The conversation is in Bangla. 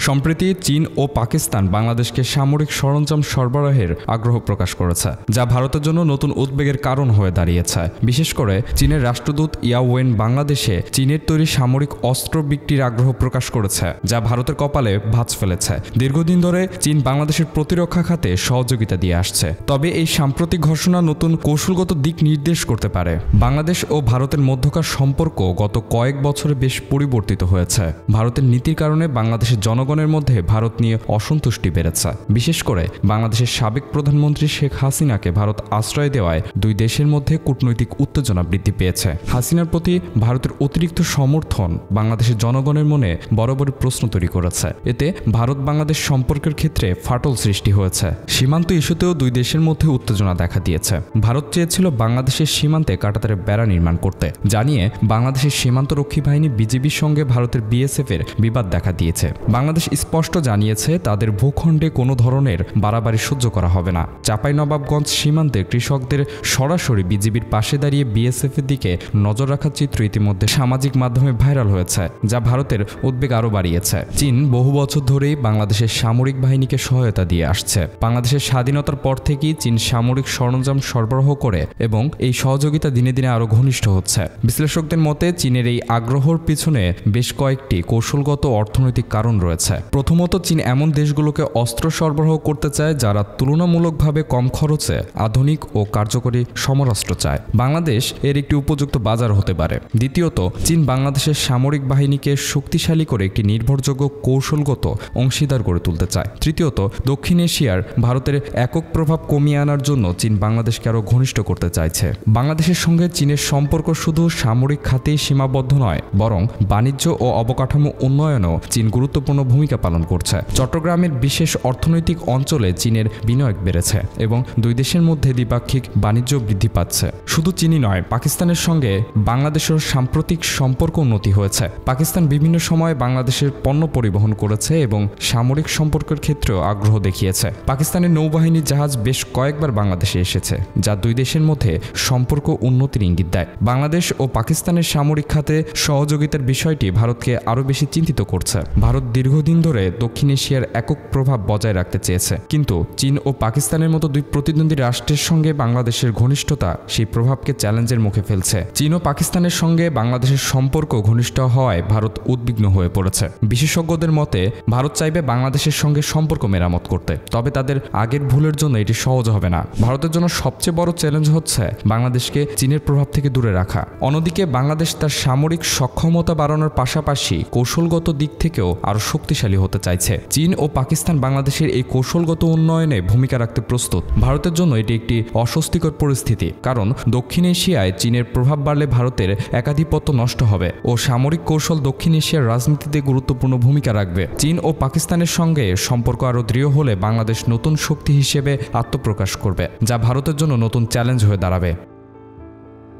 সম্প্রতি চীন ও পাকিস্তান বাংলাদেশকে সামরিক সরঞ্জাম সরবরাহের আগ্রহ প্রকাশ করেছে, যা ভারতের জন্য নতুন উদ্বেগের কারণ হয়ে দাঁড়িয়েছে। বিশেষ করে চীনের রাষ্ট্রদূত ইয়াও ওয়েন বাংলাদেশে চীনের তৈরি সামরিক অস্ত্র বিক্রির আগ্রহ প্রকাশ করেছে, যা ভারতের কপালে ভাঁজ ফেলেছে। দীর্ঘদিন ধরে চীন বাংলাদেশের প্রতিরক্ষা খাতে সহযোগিতা দিয়ে আসছে, তবে এই সাম্প্রতিক ঘোষণা নতুন কৌশলগত দিক নির্দেশ করতে পারে। বাংলাদেশ ও ভারতের মধ্যকার সম্পর্ক গত কয়েক বছরে বেশ পরিবর্তিত হয়েছে। ভারতের নীতির কারণে বাংলাদেশের জনগণের মধ্যে ভারত নিয়ে অসন্তুষ্টি বেড়েছে। বিশেষ করে বাংলাদেশের সাবেক প্রধানমন্ত্রী শেখ হাসিনাকে ভারত আশ্রয় দেওয়ায় দুই দেশের মধ্যে কূটনৈতিক উত্তেজনা বৃদ্ধি পেয়েছে। হাসিনার প্রতি ভারতের অতিরিক্ত সমর্থন বাংলাদেশের জনগণের মনে বরাবরই প্রশ্ন তৈরি করেছে। এতে ভারত বাংলাদেশ সম্পর্কের ক্ষেত্রে ফাটল সৃষ্টি হয়েছে। সীমান্ত ইস্যুতেও দুই দেশের মধ্যে উত্তেজনা দেখা দিয়েছে। ভারত চেয়েছিল বাংলাদেশের সীমান্তে কাঁটাতারের বেড়া নির্মাণ করতে, জানিয়ে বাংলাদেশের সীমান্তরক্ষী বাহিনী বিজিবির সঙ্গে ভারতের বিএসএফ এর বিবাদ দেখা দিয়েছে। বাংলাদেশ স্পষ্ট জানিয়েছে তাদের ভূখণ্ডে কোনো ধরনের বাড়াবাড়ি সহ্য করা হবে না। চাঁপাইনবাবগঞ্জ সীমান্তে কৃষকদের সরাসরি বিজিবির পাশে দাঁড়িয়ে বিএসএফ এর দিকে নজর রাখার চিত্র ইতিমধ্যে সামাজিক মাধ্যমে ভাইরাল হয়েছে, যা ভারতের উদ্বেগ আরও বাড়িয়েছে। চীন বহু বছর ধরেই বাংলাদেশের সামরিক বাহিনীকে সহায়তা দিয়ে আসছে। বাংলাদেশের স্বাধীনতার পর থেকেই চীন সামরিক সরঞ্জাম সরবরাহ করে এবং এই সহযোগিতা দিনে দিনে আরও ঘনিষ্ঠ হচ্ছে। বিশ্লেষকদের মতে চীনের এই আগ্রহের পিছনে বেশ কয়েকটি কৌশলগত অর্থনৈতিক কারণ রয়েছে। প্রথমত, চীন এমন দেশগুলোকে অস্ত্র সরবরাহ করতে চায় যারা তুলনামূলকভাবে কম খরচে আধুনিক ও কার্যকরী সমরাস্ত্র চায়। বাংলাদেশ এর একটি উপযুক্ত বাজার হতে পারে। দ্বিতীয়ত, চীন বাংলাদেশের সামরিক বাহিনীকে শক্তিশালী করে একটি নির্ভরযোগ্য কৌশলগত অংশীদার গড়ে তুলতে চায়। তৃতীয়ত, দক্ষিণ এশিয়ার ভারতের একক প্রভাব কমিয়ে আনার জন্য চীন বাংলাদেশকে আরও ঘনিষ্ঠ করতে চাইছে। বাংলাদেশের সঙ্গে চীনের সম্পর্ক শুধু সামরিক খাতেই সীমাবদ্ধ নয়, বরং বাণিজ্য ও অবকাঠামো উন্নয়নেও চীন গুরুত্বপূর্ণ ভূমিকা পালন করছে। চট্টগ্রামের বিশেষ অর্থনৈতিক অঞ্চলে চীনের বিনিয়োগ বেড়েছে এবং দুই দেশের মধ্যে দ্বিপাক্ষিক বাণিজ্য বৃদ্ধি পাচ্ছে। শুধু চীনই নয়, পাকিস্তানের সঙ্গে বাংলাদেশের সাম্প্রতিক সম্পর্ক উন্নতি হয়েছে। পাকিস্তান বিভিন্ন সময়ে বাংলাদেশের পণ্য পরিবহন করেছে এবং সামরিক সম্পর্কের ক্ষেত্রেও আগ্রহ দেখিয়েছে। পাকিস্তানের নৌবাহিনীর জাহাজ বেশ কয়েকবার বাংলাদেশে এসেছে, যা দুই দেশের মধ্যে সম্পর্ক উন্নতির ইঙ্গিত দেয়। বাংলাদেশ ও পাকিস্তানের সামরিক খাতে সহযোগিতার বিষয়টি ভারতকে আরও বেশি চিন্তিত করছে। ভারত দীর্ঘদিন ধরে দক্ষিণ এশিয়ার একক প্রভাব বজায় রাখতে চেয়েছে, কিন্তু চীন ও পাকিস্তানের মতো দুই প্রতিদ্বন্দ্বী রাষ্ট্রের সঙ্গে বাংলাদেশের ঘনিষ্ঠতা সেই প্রভাবকে চ্যালেঞ্জের মুখে ফেলছে। চীন ও পাকিস্তানের সঙ্গে বাংলাদেশের সম্পর্ক ঘনিষ্ঠ হওয়ায় ভারত উদ্বিগ্ন হয়ে পড়েছে। বিশেষজ্ঞদের মতে ভারত চাইবে বাংলাদেশের সঙ্গে সম্পর্ক মেরামত করতে, তবে তাদের আগের ভুলের জন্য এটি সহজ হবে না। ভারতের জন্য সবচেয়ে বড় চ্যালেঞ্জ হচ্ছে বাংলাদেশকে চীনের প্রভাব থেকে দূরে রাখা। অন্যদিকে বাংলাদেশ তার সামরিক সক্ষমতা বাড়ানোর পাশাপাশি কৌশলগত দিক থেকেও আরও শক্তিশালী হতে চাইছে। চীন ও পাকিস্তান বাংলাদেশের এই কৌশলগত উন্নয়নে ভূমিকা রাখতে প্রস্তুত। ভারতের জন্য এটি একটি অস্বস্তিকর পরিস্থিতি, কারণ দক্ষিণ এশিয়ায় চীনের প্রভাব বাড়লে ভারতের একাধিপত্য নষ্ট হবে ও সামরিক কৌশল দক্ষিণ এশিয়ার রাজনীতিতে গুরুত্বপূর্ণ ভূমিকা রাখবে। চীন ও পাকিস্তানের সঙ্গে সম্পর্ক আরও দৃঢ় হলে বাংলাদেশ নতুন শক্তি হিসেবে আত্মপ্রকাশ করবে, যা ভারতের জন্য নতুন চ্যালেঞ্জ হয়ে দাঁড়াবে।